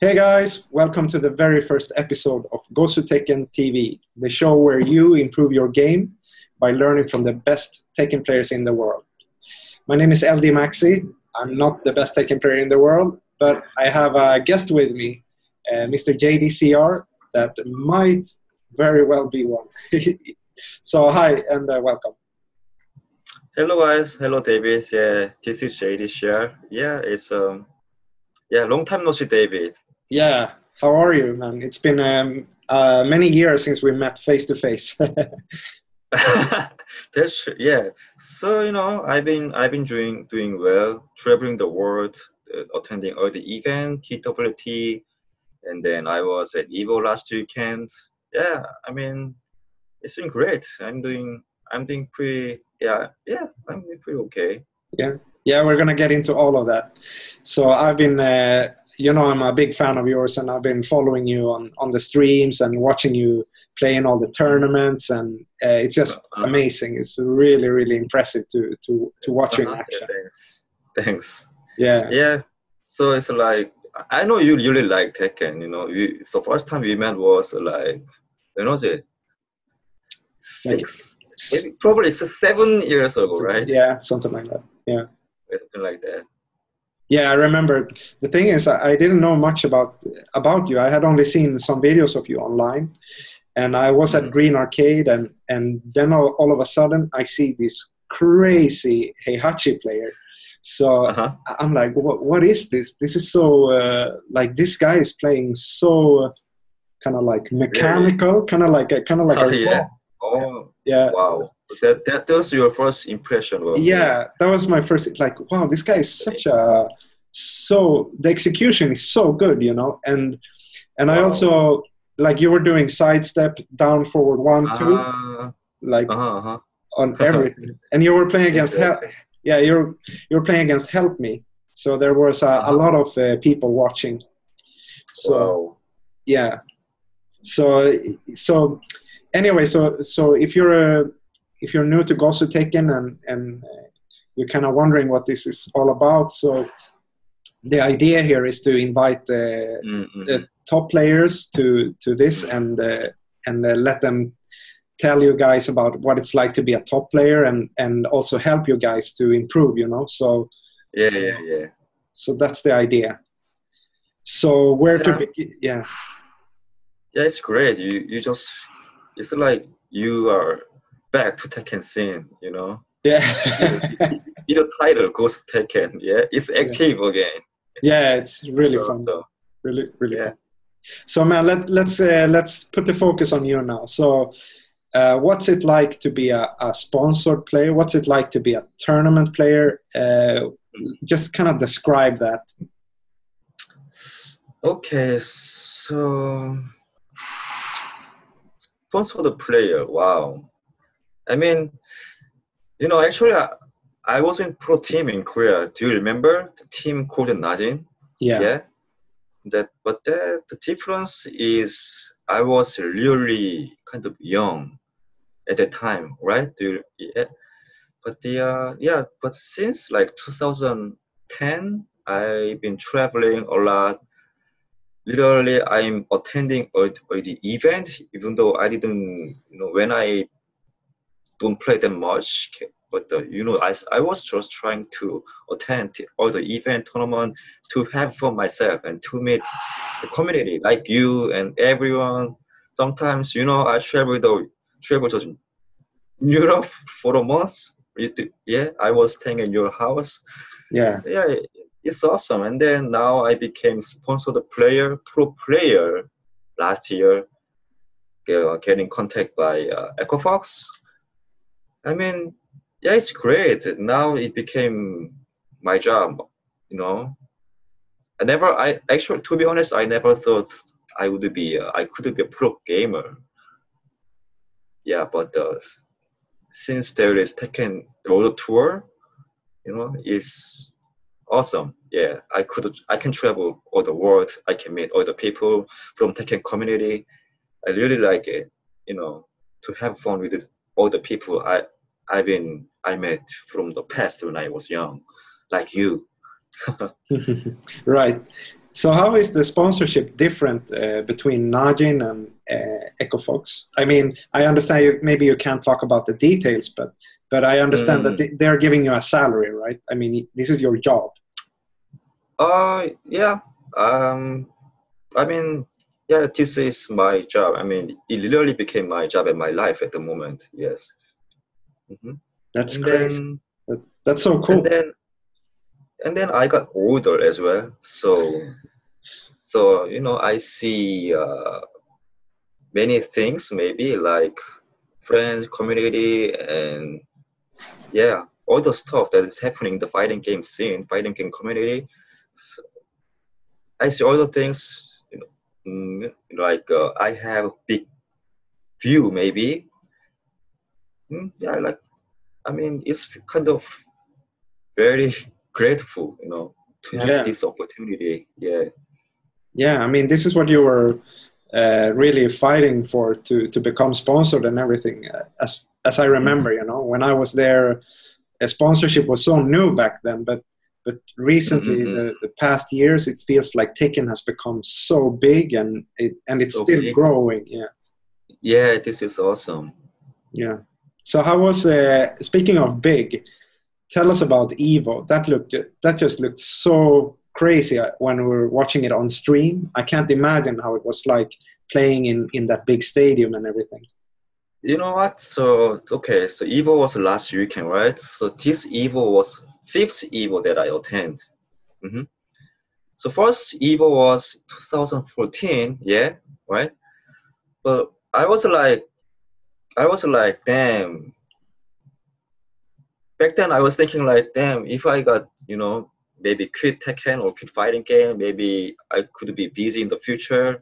Hey guys, welcome to the very first episode of Gosu Tekken TV, the show where you improve your game by learning from the best Tekken players in the world. My name is ldmaxi. I'm not the best Tekken player in the world, but I have a guest with me, Mr. JDCR, that might very well be one. So hi and welcome. Hello guys, hello David. Yeah, this is JDCR. Yeah, it's long time no see, David. Yeah, how are you, man? It's been many years since we met face to face. Yeah. So I've been doing well, traveling the world, attending all the event, TWT, and then I was at Evo last weekend. Yeah, I mean it's been great. I'm doing pretty. Yeah, I'm doing pretty okay. Yeah, we're gonna get into all of that. So I've been, I'm a big fan of yours, and I've been following you on the streams and watching you play in all the tournaments, and it's just amazing. It's really, really impressive to watch you in action. Thanks. Yeah. Yeah. So it's like I know you really like Tekken. The first time we met was like when was it? Like, Maybe probably 7 years ago, right? Yeah, something like that. Yeah. Something like that. Yeah, I remember. The thing is, I didn't know much about you. I had only seen some videos of you online, and I was at Green Arcade, and then all of a sudden I see this crazy Heihachi player. So I'm like, what is this? This is so like this guy is playing so kind of like mechanical, kind of like a yeah. Oh yeah. Wow. That was your first impression of Yeah, that was my first. Like, wow, this guy is the execution is so good, and wow. I also like you were doing sidestep, down, forward, 1, 2, like on everything, and you were playing against you're playing against Help Me, so there was a lot of people watching. So yeah, so anyway, so if you're new to Gosu Tekken and you're kind of wondering what this is all about, so the idea here is to invite the top players to this and let them tell you guys about what it's like to be a top player and also help you guys to improve, So So that's the idea. So where to begin? Yeah. Yeah, it's great. It's like you are back to Tekken scene, Yeah. The title goes Tekken. Yeah, it's active again. Yeah, it's really fun. Really fun. So man, let's put the focus on you now. So what's it like to be a sponsored player? What's it like to be a tournament player? Just kind of describe that. Okay, so sponsored player. Wow. I mean, actually, I was in pro team in Korea. Do you remember the team called Najin? Yeah. But the difference is I was really kind of young at the time, right? But since like 2010, I've been traveling a lot. Literally, I'm attending the event, even though I didn't, when I don't play that much. But I was just trying to attend all the event tournament to have fun myself and to meet the community like you and everyone. Sometimes I travel to Europe for a month. Yeah, I was staying in your house. Yeah, it's awesome. And then now I became sponsored pro player last year. Getting contact by Fox. I mean, yeah, it's great. Now it became my job, I actually, to be honest, I never thought I could be a pro gamer. Yeah, but since there is Tekken World Tour, it's awesome. Yeah, I can travel all the world. I can meet all the people from Tekken community. I really like it, to have fun with all the people I met from the past when I was young, like you. Right. So how is the sponsorship different between Najin and EcoFox? I mean, I understand maybe you can't talk about the details, but I understand that they're giving you a salary, right? I mean, this is your job. Yeah. I mean, yeah, this is my job. I mean, it literally became my job and my life at the moment. Yes. That's And crazy. That's so cool. And then I got older as well. So you know, I see many things, maybe like friends, community, and yeah, all the stuff that is happening in the fighting game scene, fighting game community. So I see all the things, you know, like I have a big view, maybe. Yeah, like, I mean, it's kind of very grateful, you know, to have this opportunity. Yeah. Yeah, I mean, this is what you were really fighting for to become sponsored and everything. As I remember, you know, when I was there, sponsorship was so new back then. But recently, the past years, it feels like Tekken has become so big and it's so still big. Growing. Yeah. Yeah, this is awesome. Yeah. So how was speaking of big? Tell us about Evo. That just looked so crazy when we were watching it on stream. I can't imagine how it was like playing in that big stadium and everything. You know what? So okay, so Evo was last weekend, right? So this Evo was 5th Evo that I attend. So first Evo was 2014, yeah, right? But I was like, damn. Back then I was thinking like, damn, if I got, you know, maybe quit Tekken or quit fighting game, maybe I could be busy in the future.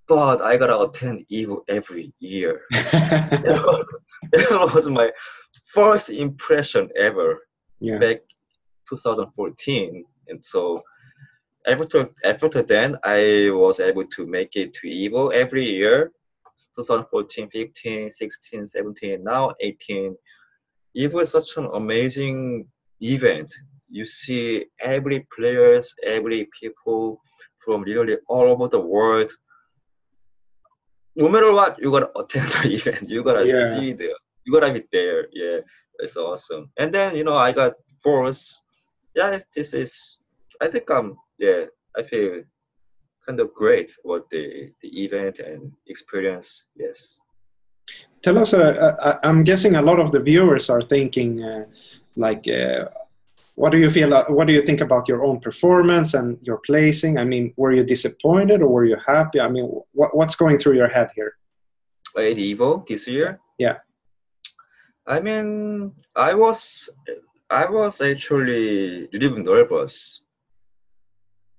But I gotta attend Evo every year. It was my first impression ever back 2014. And so after then, I was able to make it to Evo every year. 2014, 15, 16, 17, now 18. Evo is such an amazing event. You see every players, every people from literally all over the world. No matter what, you gotta attend the event. You gotta see there. You gotta be there. Yeah, it's awesome. And then, you know, I got fourth. Yeah, this is. I think yeah, I feel kind of great about the event and experience. Yes. Tell us. I'm guessing a lot of the viewers are thinking, like, what do you feel? What do you think about your own performance and your placing? I mean, were you disappointed or were you happy? I mean, what's going through your head here? At Evo this year? Yeah. I mean, I was actually a little nervous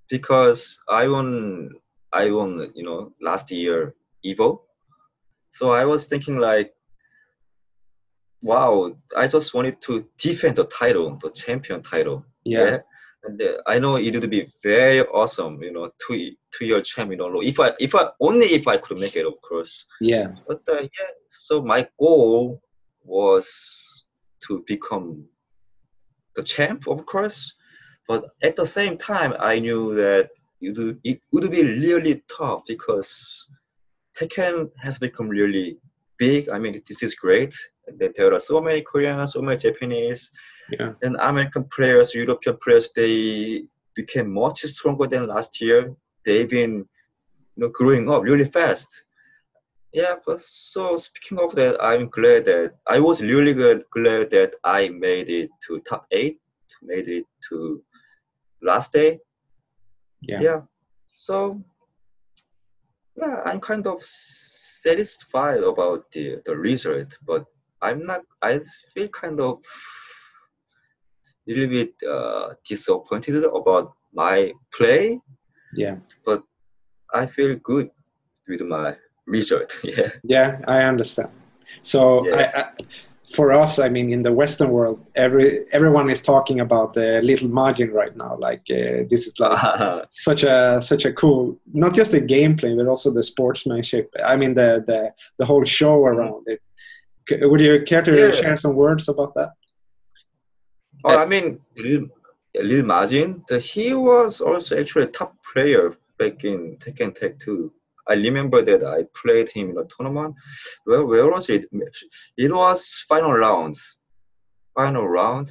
because I won, you know, last year Evo. So I was thinking like, wow, I just wanted to defend the title, the champion title. Yeah. And I know it would be very awesome, you know, two-year champion. You know, if I could make it, of course. Yeah. But yeah, so my goal was to become the champ, of course. But at the same time, I knew that it would be really tough because Tekken has become really big. I mean, this is great. And then there are so many Koreans, so many Japanese, and American players, European players. They became much stronger than last year. They've been, you know, growing up really fast. Yeah, but so speaking of that, I'm glad that I was really glad that I made it to top 8, made it to last day. Yeah. So yeah, I'm kind of satisfied about the result, but I'm not. I feel kind of a little bit disappointed about my play. Yeah. But I feel good with my result. Yeah. Yeah, I understand. So for us, I mean, in the Western world, everyone is talking about the little margin right now. Like this is like such a cool, not just the gameplay, but also the sportsmanship. I mean, the whole show around it. Would you care to share some words about that? Oh, I mean, Lil Majin, he was also actually a top player back in Tekken Tag 2. I remember that I played him in a tournament. Where was it? It was final round. Final round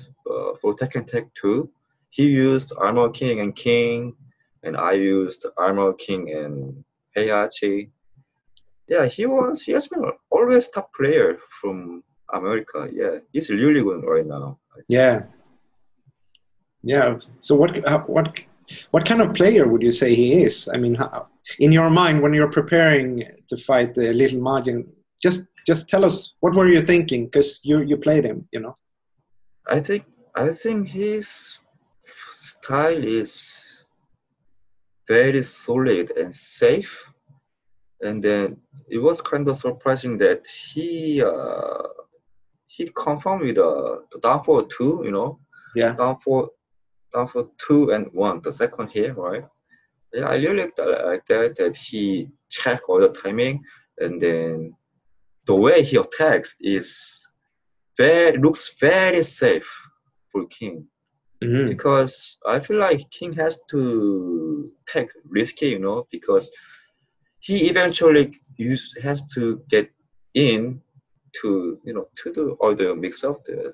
for Tekken Tag 2. He used Armor King and King, and I used Armor King and Heihachi. Yeah, he has been always top player from America. Yeah, he's really good right now. Yeah. Yeah. So what kind of player would you say he is? I mean, in your mind when you're preparing to fight the Little Majin, just tell us what were you thinking, because you played him, you know. I think his style is very solid and safe, and then it was kind of surprising that he confirmed with the down for 2, you know, Yeah. down for 2 and 1, the second hit, right? Yeah, I really like that he checked all the timing, and then the way he attacks looks very safe for King. Mm-hmm. Because I feel like King has to take risky, you know, because he eventually has to get in to, you know, to do all the mix of the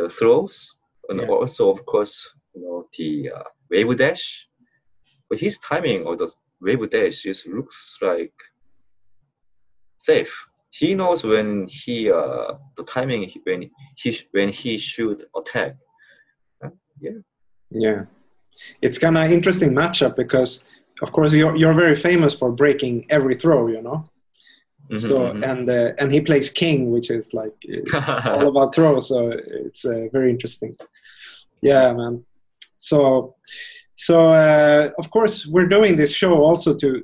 throws, and Yeah. also of course, you know, the wave dash. But his timing of the wave dash just looks like safe. He knows when the timing when he should attack. Yeah. Yeah. It's kind of interesting matchup because, of course, you're very famous for breaking every throw, you know. Mm-hmm, So mm-hmm. and he plays King, which is like all about throws. So it's very interesting. Yeah, man. So of course we're doing this show also to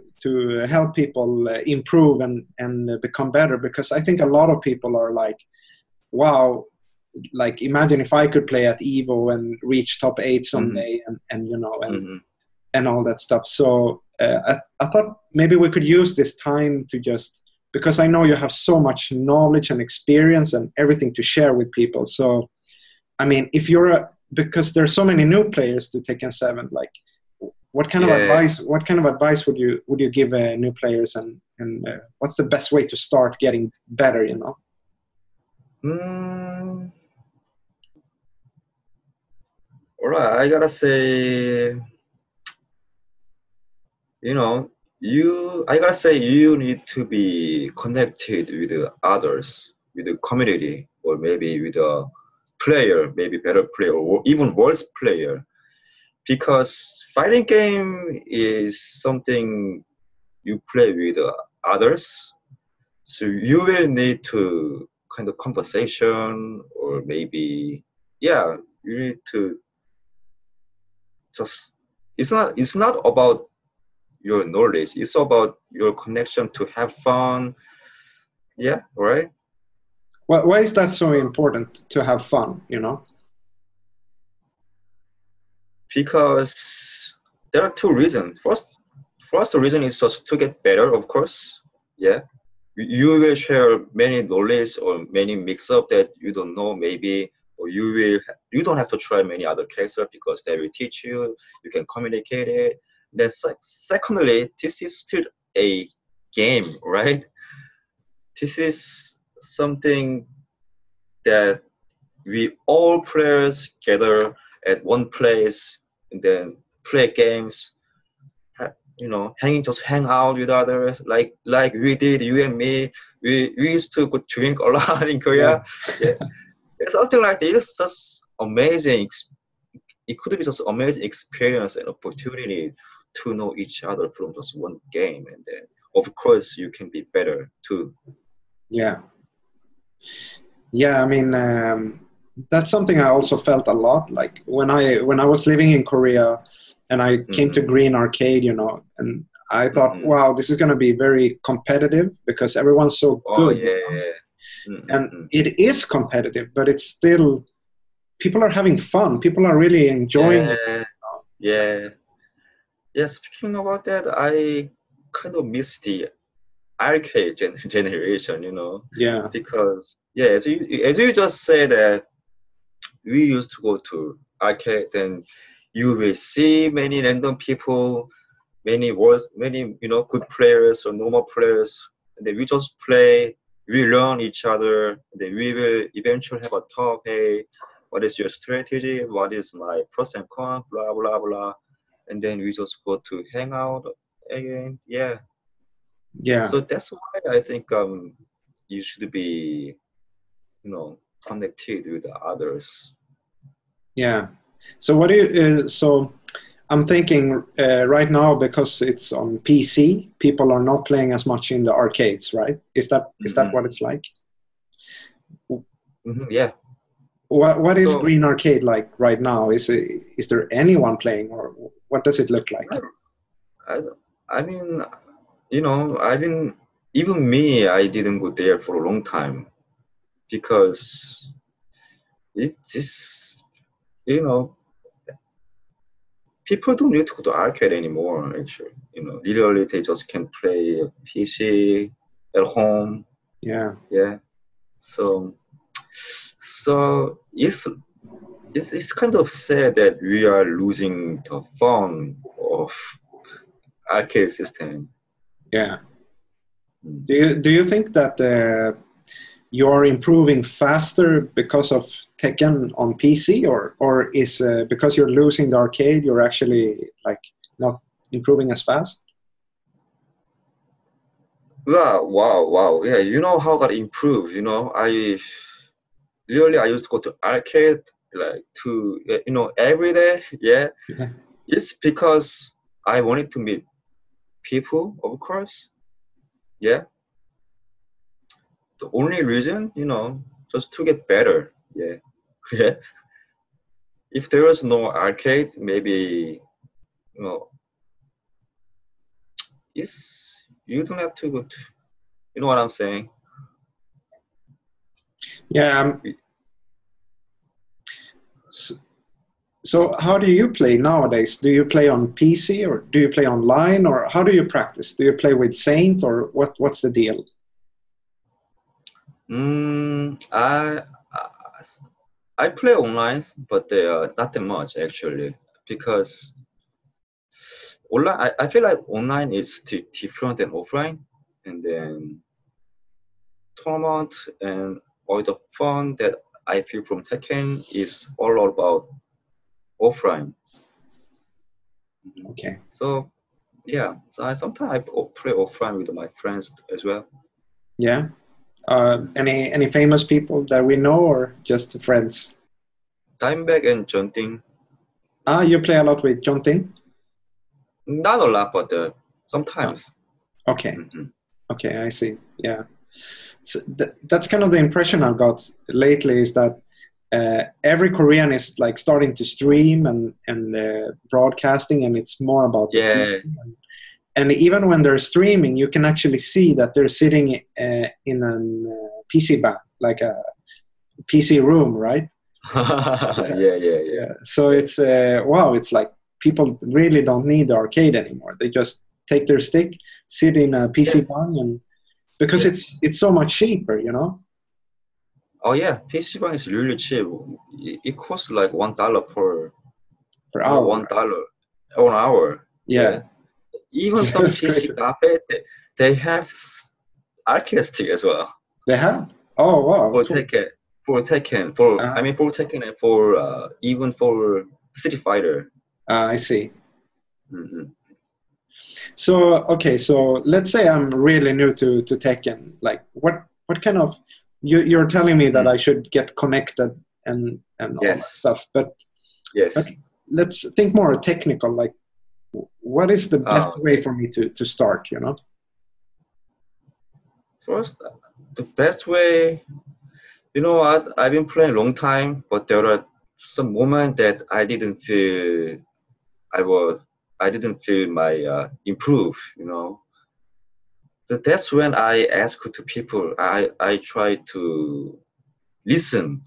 help people improve and become better, because I think a lot of people are like, wow, like imagine if I could play at Evo and reach top 8 someday, and you know, and all that stuff. So I thought maybe we could use this time to just, because I know you have so much knowledge and experience and everything to share with people. So I mean, if you're because there's so many new players to Tekken 7, like what kind of advice would you give new players, and what's the best way to start getting better, you know? All right, I gotta say, you know, you need to be connected with others, with the community, or maybe with a player, maybe better player, or even worse player, because fighting game is something you play with others, so you will need to kind of conversation, or maybe, yeah, you need to just, it's not about your knowledge, it's about your connection to have fun. Yeah, right. Why is that so important to have fun, you know? Because there are two reasons. First reason is just to get better, of course. Yeah, you will share many knowledge or many mix up that you don't know, maybe, or you don't have to try many other characters because they will teach you. You can communicate it. Then secondly, this is still a game, right? This is something that we all players gather at one place and then play games, you know, just hang out with others, like we did, you and me. We used to go drink a lot in Korea. Yeah, yeah, something like this. Just amazing. It could be just amazing experience and opportunity to know each other from just one game, and then of course you can be better too. Yeah. I mean, that's something I also felt a lot. Like when I was living in Korea, and I came to Green Arcade, you know, and I thought, wow, this is going to be very competitive because everyone's so good. Yeah. You know? And it is competitive, but it's still, people are having fun. People are really enjoying it. You know? Yeah. Yeah, speaking about that, I kind of miss the arcade generation, you know. Yeah. Because, yeah, as you just said that we used to go to arcade, then you will see many random people, many good players or normal players. And then we just play, we learn each other. Then we will eventually have a talk. Hey, what is your strategy? What is my pros and cons? Blah blah blah. And then we just go to hang out again. Yeah. Yeah. So that's why I think you should be, connected with others. Yeah. So what do you, so I'm thinking right now, because it's on PC, people are not playing as much in the arcades, right? Is that what it's like? Yeah. What is Green Arcade like right now? Is there anyone playing, or what does it look like? I mean, even me, I didn't go there for a long time because it's just, people don't need to go to arcade anymore, actually. Literally they just can play PC at home. Yeah. Yeah. So it's kind of sad that we are losing the fun of arcade system. Yeah. Do you think that you're improving faster because of Tekken on PC, or is because you're losing the arcade, you're actually like not improving as fast? Wow. Yeah, you know how that improves. I used to go to arcade like every day. Yeah. It's because I wanted to meet people, of course. Yeah. The only reason, just to get better. Yeah. Yeah. If there was no arcade, maybe, you don't have to go to, you know what I'm saying? Yeah. So how do you play nowadays? Do you play on PC, or do you play online, or how do you practice? Do you play with Saint, or what's the deal? I play online, but not that much actually, because online I feel like online is different than offline, and then tournament and all the fun that I feel from Tekken is all about offline. Okay. So yeah, so sometimes I play offline with my friends as well. Yeah. Any famous people that we know, or just friends? Dimeback and Junting. You play a lot with Jonting? Not a lot, but sometimes. Oh. Okay. Okay, I see. Yeah. So that's kind of the impression I've got lately, is that every Korean is like starting to stream and broadcasting, and it's more about the people. And even when they're streaming, you can actually see that they're sitting in a PC band, like a PC room, right? Yeah. So it's wow, it's like people really don't need the arcade anymore. They just take their stick, sit in a PC band, and because it's so much cheaper, Oh yeah, PC band is really cheap. It costs like $1 per hour. $1 an hour. Yeah. Even some PC cafe, they have arcade stick as well. They have? Oh wow. For Tekken, for Tekken and for even for Street Fighter. I see. So okay, so let's say I'm really new to Tekken. Like what kind of you're telling me that I should get connected and all that stuff, but let's think more technical. Like, what is the best way for me to start? First, the best way. You know what? I've been playing a long time, but there are some moments that I didn't feel my improve. So that's when I ask to people. I try to listen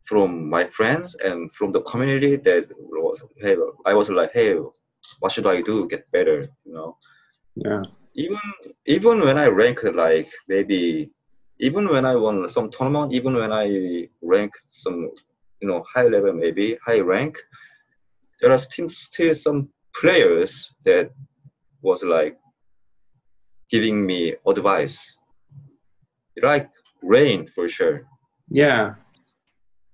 from my friends and from the community that I was like, hey, what should I do to get better? Yeah. Even when I rank like maybe, even when I won some tournament, even when I rank some high level, maybe high rank, there are still some players that was like giving me advice. Like Rain for sure. Yeah.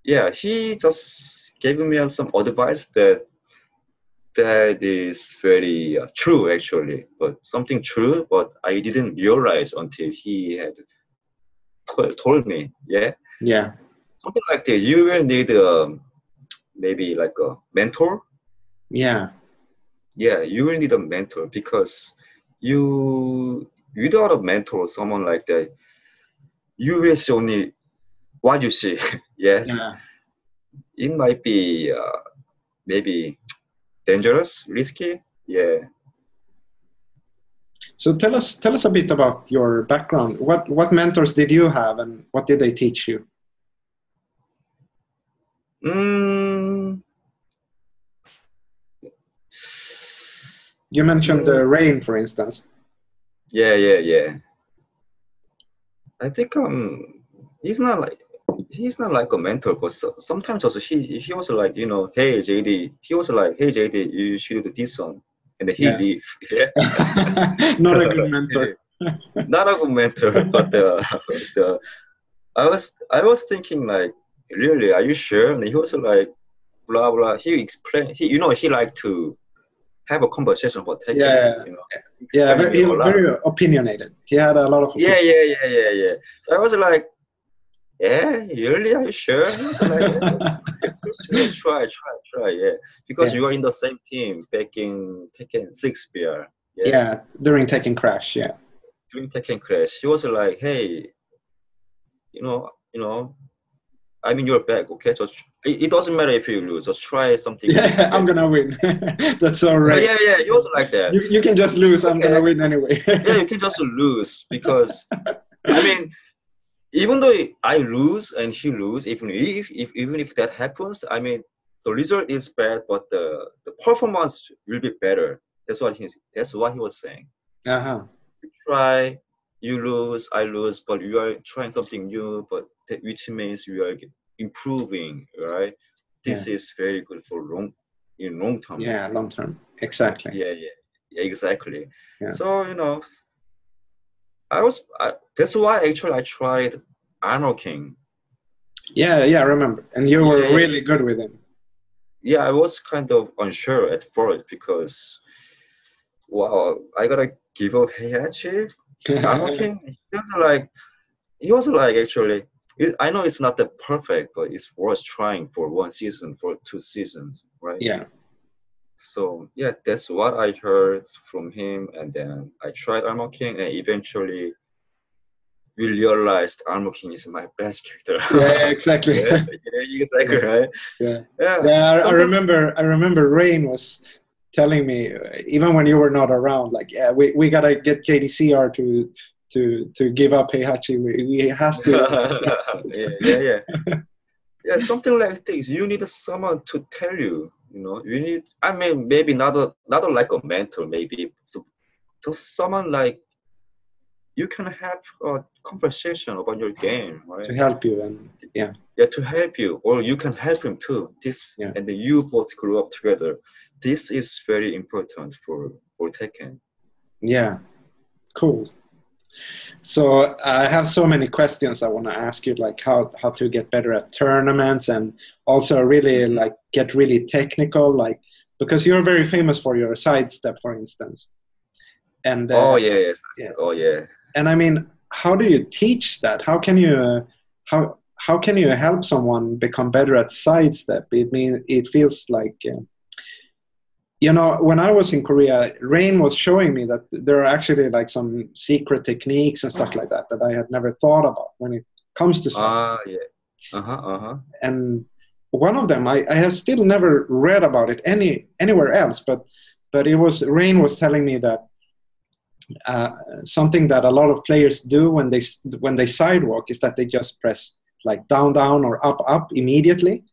Yeah, he just gave me some advice that is very true actually, but something true, but I didn't realize until he had told me. Yeah, Yeah. something like that. You will need maybe like a mentor. Yeah. Yeah, you will need a mentor because without a mentor, someone like that, you will see only what you see. Yeah, Yeah. it might be maybe dangerous, risky. Yeah. So tell us a bit about your background. What mentors did you have, and what did they teach you? Mm, You mentioned Rain, for instance. yeah. I think he's not like a mentor, but sometimes also he was like, hey JD, he was like, hey JD, you should do this one, and then he Yeah. leave. Yeah. Not a good mentor. Not a good mentor, but the I was thinking like, really, are you sure? And he was like, blah blah. He explained, he liked to have a conversation about Tekken, Yeah. Yeah. explaining me He a was lot. very opinionated. He had a lot of opinion. Yeah. So I was like, yeah, really? Are you sure? He was like, yeah, try, yeah. Because Yeah. you are in the same team back in Tekken 6 BR. Yeah. Yeah. During Tekken Crash. Yeah. During Tekken Crash, he was like, hey, you know, I'm in your back, okay? So it doesn't matter if you lose, just try something new. Yeah. I'm gonna win. That's all right. Yeah, he was like that. You can just lose. Okay. I'm gonna win anyway. Yeah, you can just lose because, I mean, even though I lose and he lose, even if that happens, I mean, the result is bad, but the performance will be better. That's what he was saying. Uh-huh. You try, you lose, I lose, but you are trying something new, but which means you are improving, right? This is very good for long term. Yeah, long term. Exactly. Yeah, exactly. Yeah. So that's why actually I tried Armor King. Yeah, I remember. And you were really good with him. Yeah, I was kind of unsure at first because, wow, I gotta give up Heihachi. Armor King, he was like actually, I know it's not that perfect, but it's worth trying for 1 season, for 2 seasons, right? Yeah. So yeah, that's what I heard from him, and then I tried Armor King, and eventually we realized Armor King is my best character. Yeah, exactly. Yeah, exactly, right? Yeah. I remember Rain was telling me, even when you were not around, like, yeah, we gotta get JDCR to give up Heihachi. We has to. Yeah, something like this. You need someone to tell you. You need. I mean, maybe not like a mentor, maybe. So, just someone like you can have a conversation about your game, right? To help you, and yeah, to help you, or you can help him too. And then you both grew up together. This is very important for Tekken. Yeah, cool. So I have so many questions I want to ask you, like how to get better at tournaments, and also really like get really technical, like because you're very famous for your sidestep, for instance. And yes. Oh yeah. And I mean, how do you teach that? How can you help someone become better at sidestep? It feels like. When I was in Korea, Rain was showing me that there are actually like some secret techniques and stuff like that I had never thought about when it comes to something. And one of them, I have still never read about it anywhere else, but Rain was telling me that something that a lot of players do when they sidewalk is that they just press like down or up immediately,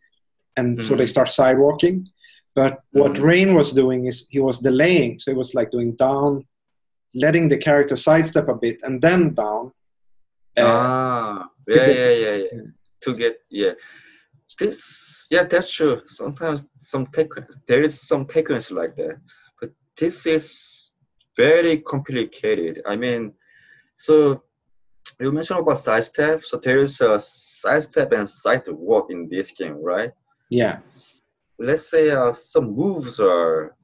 and so they start sidewalking. But what Rain was doing is he was delaying. So it was like doing down, letting the character sidestep a bit, and then down. To get. Yeah, that's true. Sometimes there is some techniques like that, but this is very complicated. I mean, so you mentioned about side step. So there is a side step and side walk in this game, right? Yeah. Let's say some moves are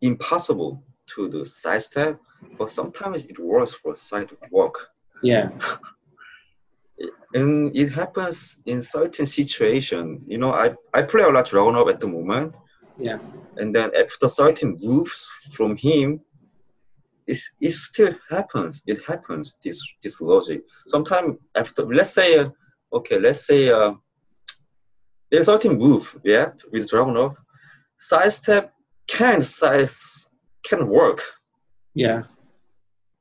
impossible to do side step, but sometimes it works for side walk. Yeah. And it happens in certain situation. You know, I play a lot Dragon Up at the moment. Yeah. And then after certain moves from him, it still happens. It happens, this logic. Sometimes after, let's say, okay, let's say there's a certain move, yeah, with Dragon Up. Side step can work. Yeah.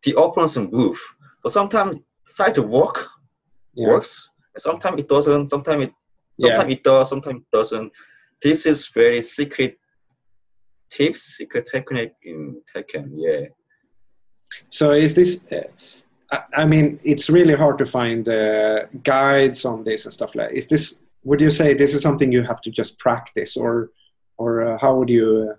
The opponent's move. But sometimes side walk works, and sometimes it doesn't. Sometimes it does, sometimes it doesn't. This is very secret tips, secret technique in Tekken. Yeah. So is this? I mean, it's really hard to find guides on this and stuff like. Is this? Would you say this is something you have to just practice, or how would you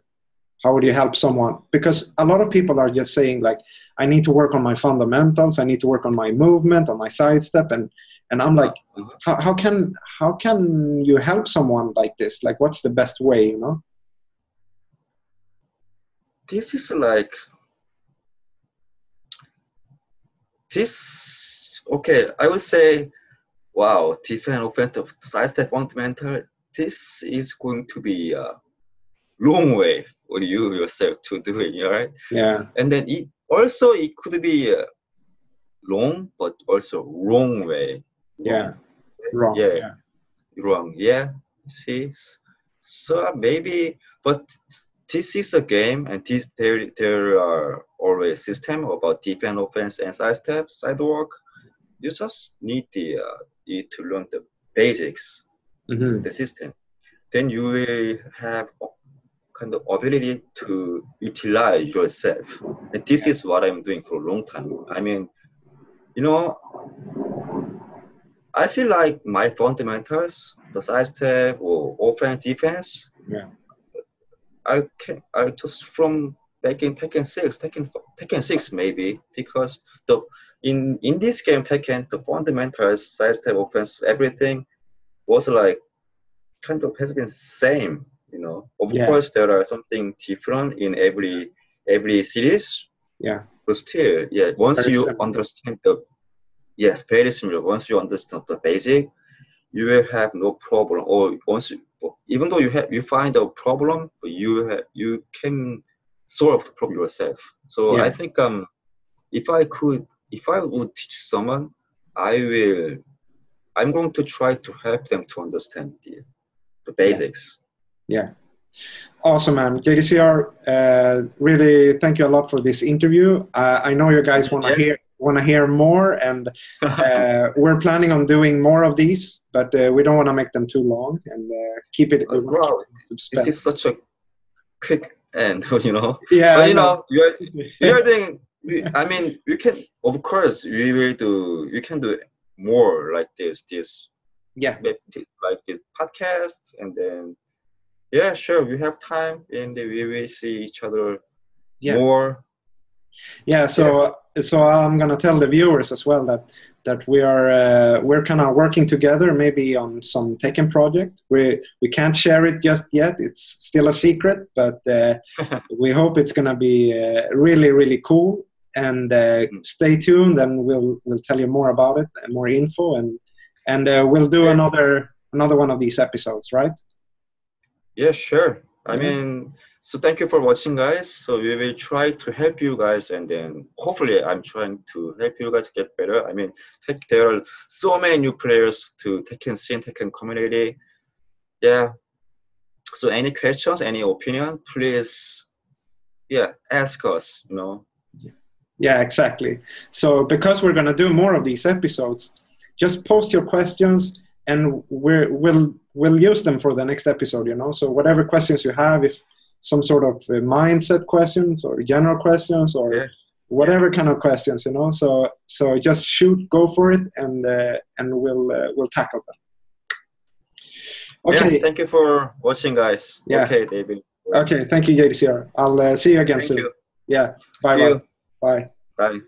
help someone? Because a lot of people are just saying like, I need to work on my fundamentals, I need to work on my movement, on my sidestep, and I'm like, how can you help someone like this? Like, what's the best way, you know? This is like this. Okay, I would say, wow, defense, offensive, sidestep, fundamental. This is going to be a long way for you yourself to do it, right? Yeah. And then it could be long, but also wrong way. Yeah. Wrong. Yeah. Wrong. Yeah. See. So maybe, but this is a game, and there are always system about defense, offense, and sidestep, sidewalk. You just need to learn the basics, the system. Then you will have kind of ability to utilize yourself. And this is what I'm doing for a long time. I mean, you know, I feel like my fundamentals, the sidestep or offense, defense, I just from back in Tekken 6 maybe, because in this game Tekken, the fundamentals, sidestep, offense, everything was like kind of has been same, you know. Of course there are something different in every series. Yeah. But still, yeah, once very you similar. Understand very similar. Once you understand the basic, you will have no problem. Or even though you find a problem, you can solve the problem yourself. So I think if I would teach someone, I'm going to try to help them to understand the basics. Yeah. Awesome, man. JDCR, really thank you a lot for this interview. I know you guys want to hear more, and we're planning on doing more of these, but we don't want to make them too long and keep it. Wow, this is such a quick end, you know. Yeah, but you know, you're doing. I mean, you can, of course, you can do more like this. Like this podcast, and then. Yeah, sure. We have time, and we will see each other more. Yeah. So I'm gonna tell the viewers as well that we're kind of working together, maybe on some Tekken project. We can't share it just yet. It's still a secret, but we hope it's gonna be really, really cool. And stay tuned, and we'll tell you more about it and more info, and we'll do another one of these episodes, right? Yeah, sure. I mean, so thank you for watching, guys. So we will try to help you guys, and then hopefully I'm trying to help you guys get better. I mean, there are so many new players to Tekken scene, Tekken community. Yeah. So any questions, any opinion, please, ask us, you know. Yeah, exactly. So because we're going to do more of these episodes, just post your questions, and we'll use them for the next episode, you know. So whatever questions you have, if some sort of mindset questions or general questions or whatever kind of questions, you know. So just shoot, go for it, and we'll tackle them. Okay. Yeah, thank you for watching, guys. Yeah. Okay, David. Okay, thank you, JDCR. I'll see you again soon. You. Yeah. Bye. See you. Bye. Bye.